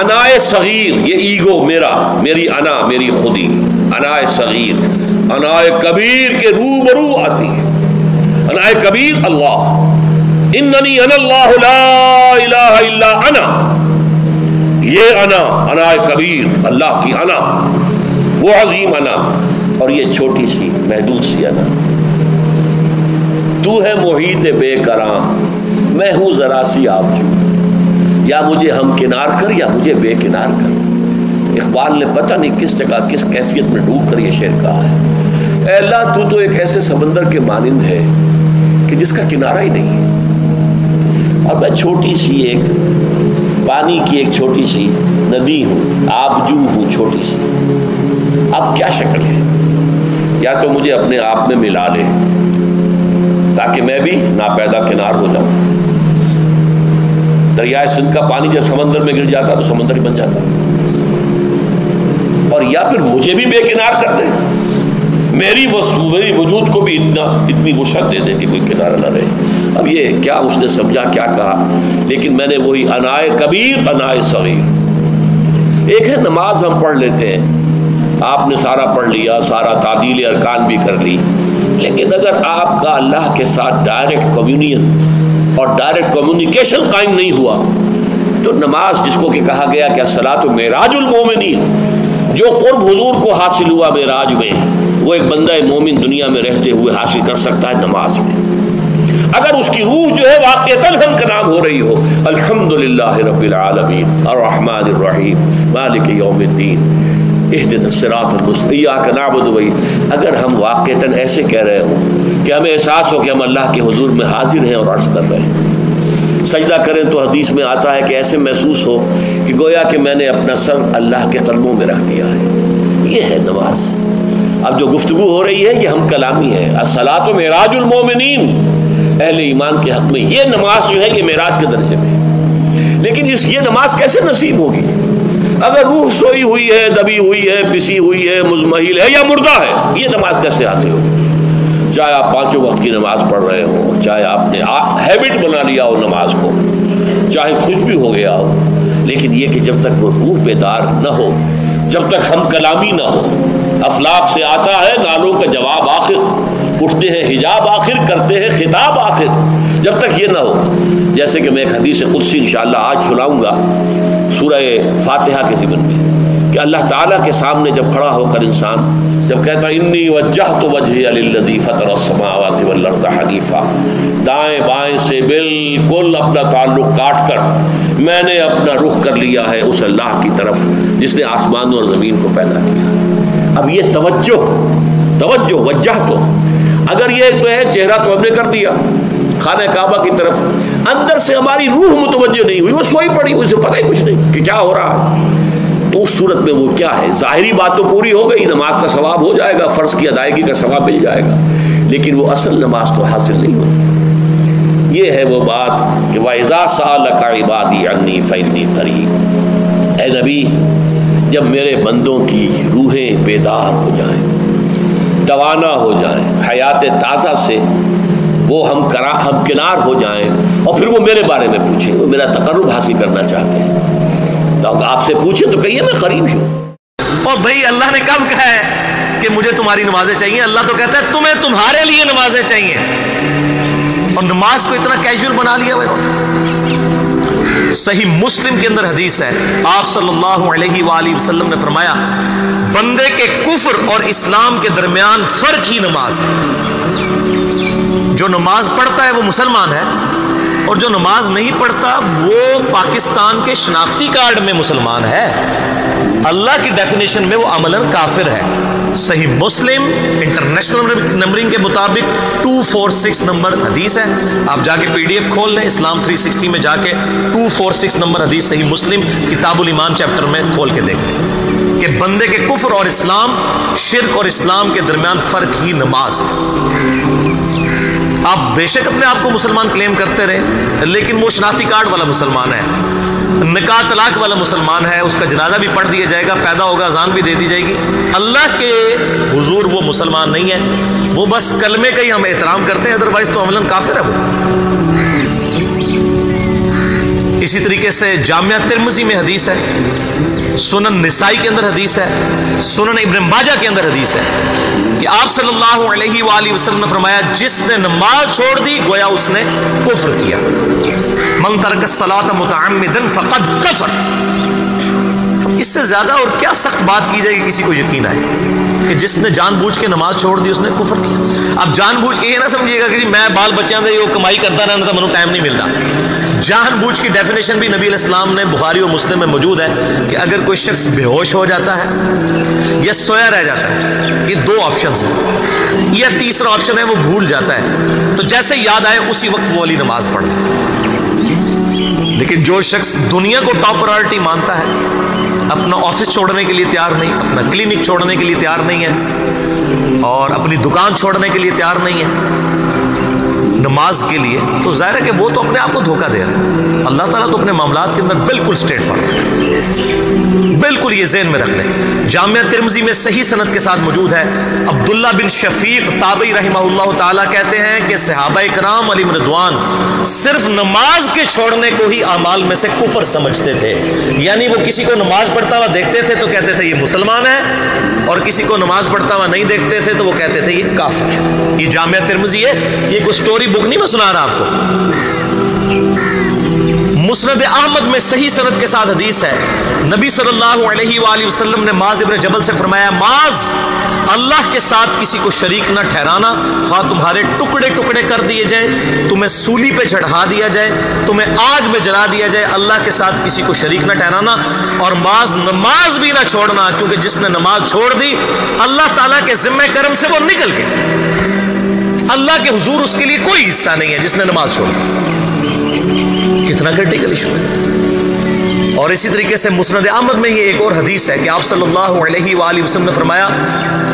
انائے صغیر یہ ایگو میرا، میری انا، میری خودی، انائے صغیر انائے کبیر کے روبرو آتی ہے۔ انائے کبیر اللہ، اننی انا اللہ لا الہ الا انا، یہ انا، انائے کبیر اللہ کی انا، وہ عظیم انا، اور یہ چھوٹی سی محدود سی انا۔ تو ہے محیط بے کرام، میں ہوں ذرا سی آبجو، یا مجھے ہم کنار کر یا مجھے بے کنار کر۔ اقبال نے پتہ نہیں کس جگہ کس کیفیت میں ڈوب کر یہ شعر کہا ہے۔ اے اللہ تو ایک ایسے سمندر کے مانند ہے کہ جس کا کنارہ ہی نہیں ہے، اور میں چھوٹی سی ایک پانی کی ایک چھوٹی سی ندی ہوں، آبجو ہوں چھوٹی سی۔ اب کیا شکل ہے؟ یا تو مجھے اپنے آپ میں ملا لے تاکہ میں بھی ناپیدا کنار ہو جاؤں۔ دریائے سندھ کا پانی جب سمندر میں گر جاتا تو سمندر ہی بن جاتا، اور یا پھر مجھے بھی بے کنار کر دے، میری وجود کو بھی اتنی وسعت دے دے کہ کوئی کنارہ نہ رہے۔ اب یہ کیا اس نے سمجھا، کیا کہا، لیکن میں نے وہی انائے کبیر انائے صغیر۔ ایک ہے نماز ہم پڑھ لیتے ہیں، آپ نے سارا پڑھ لیا، سارا تعدیل ارکان بھی کر لی، لیکن اگر آپ کا اللہ کے ساتھ ڈائریکٹ کمیونین اور ڈائریکٹ کمیونیکیشن قائم نہیں ہوا تو نماز، جس کو کہ کہا گیا کہ الصلاۃ معراج المومنین، جو قرب حضور کو حاصل ہوا معراج میں، وہ ایک بندہ مومن دنیا میں رہتے ہوئے حاصل کر سکتا ہے نماز میں، اگر اس کی روح جو ہے واقعتاً ہم کا نام ہو رہی ہو، الحمدللہ رب العالمین الرحمن الرحیم مالک یوم الدین اہدنا الصراط المستقیم ایاک نعبد و ایاک، اگر ہم واقعتاً ایسے کہہ رہے ہوں کہ ہمیں احساس ہو کہ ہم اللہ کے حضور میں حاضر ہیں اور عرض کر رہے ہیں، سجدہ کریں تو حدیث میں آتا ہے کہ ایسے محسوس ہو کہ گویا کہ میں نے اپنا سر اللہ کے قدموں میں رکھ دیا ہے، یہ ہے نماز۔ اب جو گفتگو ہو رہی ہے یہ ہم کلامی ہے، الصلاۃ معراج المومنین، اہل ایمان کے حق میں یہ نماز جو ہے یہ معراج کے درجے میں، لیکن یہ نماز کیسے نصیب ہوگی اگر روح سوئی ہوئی ہے، دبی ہوئی ہے، پسی ہوئی ہے، مزمحل ہے یا مردہ ہے؟ یہ نماز کیسے حاصل ہوگی؟ چاہے آپ پانچوں وقت کی نماز پڑھ رہے ہو، چاہے آپ نے ہیبٹ بنا لیا ہو نماز کو، چاہے خوش بھی ہو گیا ہو، لیکن یہ کہ جب تک وہ روح بیدار نہ ہو، جب تک ہم کلامی نہ ہو، افلاق سے آتا ہے نالوں کا جواب آخر، اٹھتے ہیں حجاب آخر، کرتے ہیں خطاب آخر، جب تک یہ نہ ہو، جیسے کہ میں ایک حدیث قدسی انشاءاللہ آج سناؤں گا سورہ فاتحہ کے ضمن میں، کہ اللہ تعالیٰ کے سامنے جب کھڑا ہو کر انسان جب کہتا ہے انی وجہت وجہی للذی فطر السماوات والارض حنیفا، دائیں بائیں سے بالکل اپنا تعلق کاٹ کر میں نے اپنا رخ کر لیا ہے اس اللہ کی طرف جس نے آسمانوں اور زمین کو پیدا کیا۔ اب یہ توجہ وجہ تو اگر یہ تو ہے چہرہ تو ہم نے کر دیا خانہ کعبہ کی طرف، اندر سے ہماری روح متوجہ نہیں ہوئی، وہ سوئی پڑی، اسے پتہ ہی کچھ نہیں کہ کیا ہو رہا ہے، تو اس صورت میں وہ کیا ہے؟ ظاہری بات تو پوری ہو گئی، نماز کا ثواب ہو جائے گا، فرض کی ادائیگی کا ثواب مل جائے گا، لیکن وہ اصل نماز تو حاصل نہیں ہوتی۔ یہ ہے وہ بات کہ وَإِذَا سَأَلَكَ عِبَادِي عَنِّي فَإِنِّي قَرِيبٌ، اے نبی جب میرے بندوں کی روحیں بیدار ہو جائیں، توانا ہو جائیں، حیات تازہ سے وہ ہم کنار ہو جائیں، اور پھر وہ میرے بارے میں پوچھیں، وہ میرا تقرب حاصل کرنا چاہتے ہیں، تو آپ سے پوچھیں تو کہیے میں قریب ہی ہوں۔ اور بھائی اللہ نے کب کہا ہے کہ مجھے تمہاری نمازیں چاہیے؟ اللہ تو کہتا ہے تمہیں تمہارے لیے نمازیں چاہیے، اور نماز کو اتنا کیجول بنا لیا صحیح مسلم کے اندر حدیث ہے، آپ صلی اللہ علیہ وآلہ وسلم نے فرمایا بندے کے کفر اور اسلام کے درمیان فرق ہی نماز ہے۔ جو نماز پڑھتا ہے وہ مسلمان ہے، اور جو نماز نہیں پڑھتا وہ پاکستان کے شناختی کارڈ میں مسلمان ہے، اللہ کی ڈیفینیشن میں وہ عملاً کافر ہے۔ صحیح مسلم انٹرنیشنل نمبرنگ کے مطابق 246 نمبر حدیث ہے، آپ جا کے PDF کھول لیں، اسلام 360 میں جا کے 246 نمبر حدیث صحیح مسلم کتاب الایمان چیپٹر میں کھول کے دیکھیں کہ بندے کے کفر اور اسلام، شرک اور اسلام کے درمیان فرق ہی نماز ہے۔ آپ بے شک اپنے آپ کو مسلمان کلیم کرتے رہے، لیکن وہ شناختی کارڈ والا مسلمان ہے، نکاح طلاق والا مسلمان ہے، اس کا جنازہ بھی پڑھ دیا جائے گا، پیدا ہوگا اذان بھی دے دی جائے گی، اللہ کے حضور وہ مسلمان نہیں ہے، وہ بس کلمے کا ہی ہم احترام کرتے ہیں، ادروائز تو عملاً کافر ہے وہ۔ اسی طریقے سے جامعہ ترمذی میں حدیث ہے، سنن نسائی کے اندر حدیث ہے، سنن ابن ماجہ کے اندر حدیث ہے کہ آپ صلی اللہ علیہ وآلہ وسلم نے فرمایا جس نے نماز چھوڑ دی گویا اس نے کفر کیا، من ترک الصلاۃ متعمدا فقد کفر۔ اس سے زیادہ اور کیا سخت بات کی جائے کہ کسی کو یقین آئے کہ جس نے جان بوجھ کے نماز چھوڑ دی اس نے کفر کیا۔ اب جان بوجھ کے یہ نہ سمجھیے گا کہ میں بال بچوں سے یہ کمائی کرتا رہنا تھا، مجھے ٹائم نہیں ملتا۔ جان بوجھ کی ڈیفینیشن بھی نبی علیہ السلام نے بخاری و مسلم میں موجود ہے کہ اگر کوئی شخص بے ہوش ہو جاتا ہے یا سویا رہ جاتا ہے، یہ دو آپشنز ہیں، یا تیسرا آپشن ہے وہ بھول جاتا ہے، تو جیسے یاد آئے اسی وقت وہ والی نماز پڑھ لے۔ لیکن جو شخص دنیا کو ٹاپ پرائرٹی مانتا ہے، اپنا آفس چھوڑنے کے لیے تیار نہیں، اپنا کلینک چھوڑنے کے لیے تیار نہیں ہے، اور اپنی دکان چھوڑنے کے لیے تیار نہیں ہے نماز کے لیے، تو ظاہر ہے کہ وہ تو اپنے آپ کو دھوکہ دے رہا ہے۔ اللہ تعالیٰ تو اپنے معاملات کے اندر بالکل اسٹریٹ فارورڈ ہے، بالکل یہ ذہن میں رکھ لیں۔ جامعہ ترمذی میں صحیح سند کے ساتھ موجود ہے، عبداللہ بن شفیق تابعی رحمہ اللہ تعالیٰ کہتے ہیں کہ صحابہ کرام علیہم رضوان صرف نماز کے چھوڑنے کو ہی اعمال میں سے کفر سمجھتے تھے، یعنی وہ کسی کو نماز پڑھتا ہوا دیکھتے تھے تو کہتے تھے یہ مسلمان ہے، اور کسی کو نماز پڑھتا ہوا نہیں دیکھتے تھے تو وہ کہتے تھے یہ کافر ہے۔ یہ جامعہ ترمذی ہے، یہ کوئی سٹوری بک نہیں میں سنا رہا آپ کو۔ مسند احمد میں صحیح سند کے ساتھ حدیث ہے، نبی صلی اللہ علیہ وآلہ وسلم نے معاذ ابن جبل سے فرمایا معاذ اللہ کے ساتھ کسی کو شریک نہ ٹھہرانا، خواہ تمہارے ٹکڑے ٹکڑے کر دیے جائیں، تمہیں سولی پہ چڑھا دیا جائے، تمہیں آگ میں جلا دیا جائے، اللہ کے ساتھ کسی کو شریک نہ ٹھہرانا، اور معاذ نماز بھی نہ چھوڑنا، کیونکہ جس نے نماز چھوڑ دی اللہ تعالیٰ کے ذمہ کرم سے وہ نکل گیا، اللہ کے حضور اس کے لیے کوئی حصہ نہیں ہے جس نے نماز چھوڑ دی۔ کتنا کرٹیکل ایشو ہے۔ اور اسی طریقے سے مسند احمد میں یہ ایک اور حدیث ہے کہ آپ صلی اللہ علیہ وآلہ وسلم نے فرمایا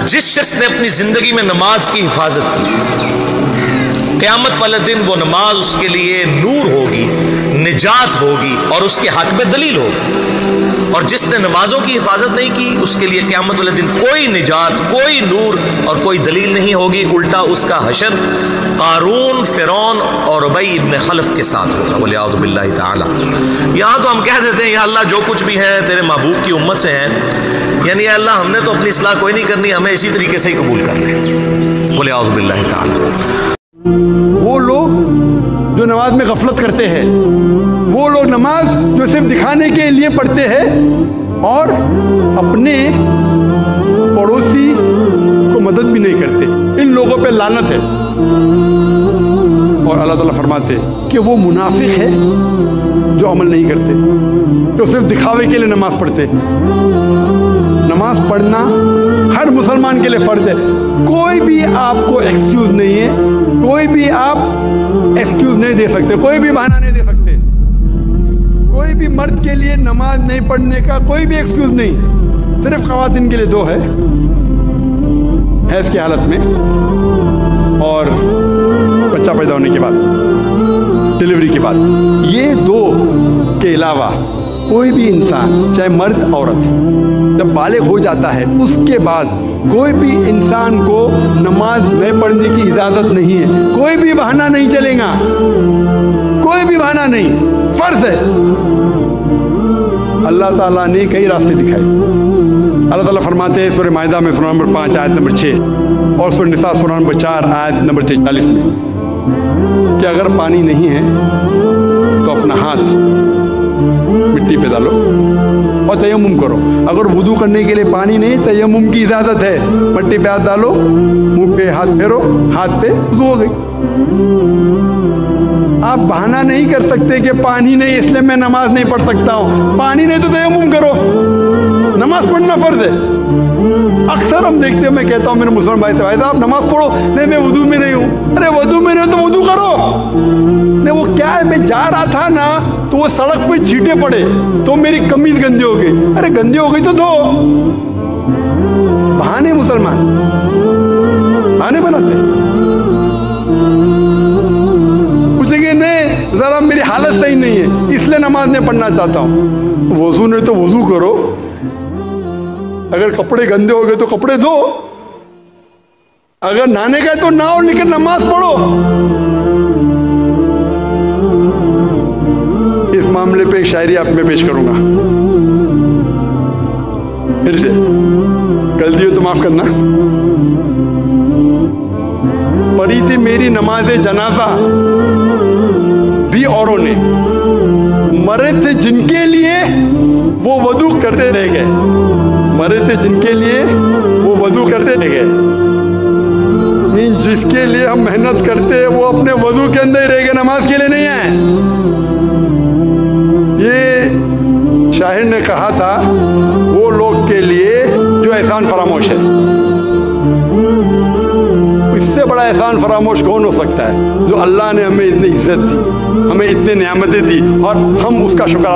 جس شخص نے اپنی زندگی میں نماز کی حفاظت کی، قیامت والے دن وہ نماز اس کے لیے نور ہوگی، نجات ہوگی، اور اس کے حق میں دلیل ہوگی، اور جس نے نمازوں کی حفاظت نہیں کی اس کے لیے قیامت والے دن کوئی نجات، کوئی نور اور کوئی دلیل نہیں ہوگی، الٹا اس کا حشر قارون، فرعون اور ابی ابن خلف کے ساتھ ہوگا، والعیاذ باللہ تعالی۔ یہاں تو ہم کہہ دیتے ہیں یا اللہ جو کچھ بھی ہے تیرے محبوب کی امت سے ہے، یعنی یا اللہ ہم نے تو اپنی اصلاح کوئی نہیں کرنی، ہمیں اسی طریقے سے ہی قبول کر لیں، والعیاذ باللہ تعالی۔ وہ لوگ جو نماز میں غفلت کرتے ہیں، وہ لوگ نماز جو صرف دکھانے کے لیے پڑھتے ہیں اور اپنے پڑوسی کو مدد بھی نہیں کرتے، ان لوگوں پہ لعنت ہے۔ اور اللہ تعالیٰ فرماتے کہ وہ منافق ہے جو عمل نہیں کرتے، جو صرف دکھاوے کے لیے نماز پڑھتے۔ نماز پڑھنا ہر مسلمان کے لیے فرض ہے، کوئی بھی آپ کو ایکسکیوز نہیں ہے، کوئی بھی آپ ایکسکیوز نہیں دے سکتے، کوئی بھی بہانہ نہیں دے سکتے، کوئی بھی مرد کے لیے نماز نہیں پڑھنے کا کوئی بھی ایکسکیوز نہیں، صرف خواتین کے لیے دو ہے، حیض کی حالت میں اور بچہ پیدا ہونے کے بعد، ڈلیوری کے بعد۔ یہ دو کے علاوہ کوئی بھی انسان چاہے مرد عورت جب بالغ ہو جاتا ہے اس کے بعد کوئی بھی انسان کو نماز نہیں پڑھنے کی اجازت نہیں ہے، کوئی بھی بہانہ نہیں چلے گا، کوئی بھی بہانہ نہیں، فرض ہے۔ اللہ تعالیٰ نے کئی راستے دکھائے۔ اللہ تعالیٰ فرماتے ہیں سورہ مائدہ میں سورہ نمبر 5 آیت نمبر 6 اور سورہ نساء سورہ نمبر 4 آیت نمبر 43 میں کہ اگر پانی نہیں ہے تو اپنا ہاتھ مٹی پہ ڈالو اور تیمم کرو، اگر وضو کرنے کے لیے پانی نہیں تیمم کی اجازت ہے، مٹی پہ ہاتھ ڈالو، منہ پہ ہاتھ پھیرو، ہاتھ پہ وضو ہو گئی۔ آپ بہانہ نہیں کر سکتے کہ پانی نہیں اس لیے میں نماز نہیں پڑھ سکتا ہوں، پانی نہیں تو تیمم کرو، نماز پڑھنا فرض ہے۔ اکثر ہم دیکھتے ہیں، میں کہتا ہوں میرے مسلمان بھائی سے، بھائی صاحب نماز پڑھو، نہیں میں وضو میں نہیں ہوں، ارے وضو میں نہیں ہو تو وضو کرو، نہیں وہ کیا ہے میں جا رہا تھا نا تو وہ سڑک پہ چھینٹے پڑے تو میری قمیض گندی ہو گئی، ارے گندی ہو گئی تو دھو۔ بہانے مسلمان بہانے بناتے، پوچھیں گے نہیں ذرا میری حالت صحیح نہیں ہے اس لیے نماز نہیں پڑھنا چاہتا ہوں، وضو نہیں تو وضو کرو، اگر کپڑے گندے ہو گئے تو کپڑے دھو، اگر نہانے گئے تو نہاؤ لیکن نماز پڑھو۔ اس معاملے پہ ایک شاعری آپ میں پیش کروں گا پھر سے، غلطی ہو تو معاف کرنا۔ پڑھی تھی میری نماز جنازہ بھی اوروں نے، مرے تھے جن کے لیے وہ وضو کرتے رہ گئے، مرے تھے جن کے لیے وہ وضو کرتے رہ گئے، جس کے لیے ہم محنت کرتے ہیں وہ اپنے وضو کے اندر ہی رہ گئے، نماز کے لیے نہیں آئے۔ یہ شاعر نے کہا تھا وہ لوگ کے لیے جو احسان فراموش ہے۔ اس سے بڑا احسان فراموش کون ہو سکتا ہے؟ جو اللہ نے ہمیں اتنی عزت دی، ہمیں اتنی نعمتیں دی اور ہم اس کا شکر ادا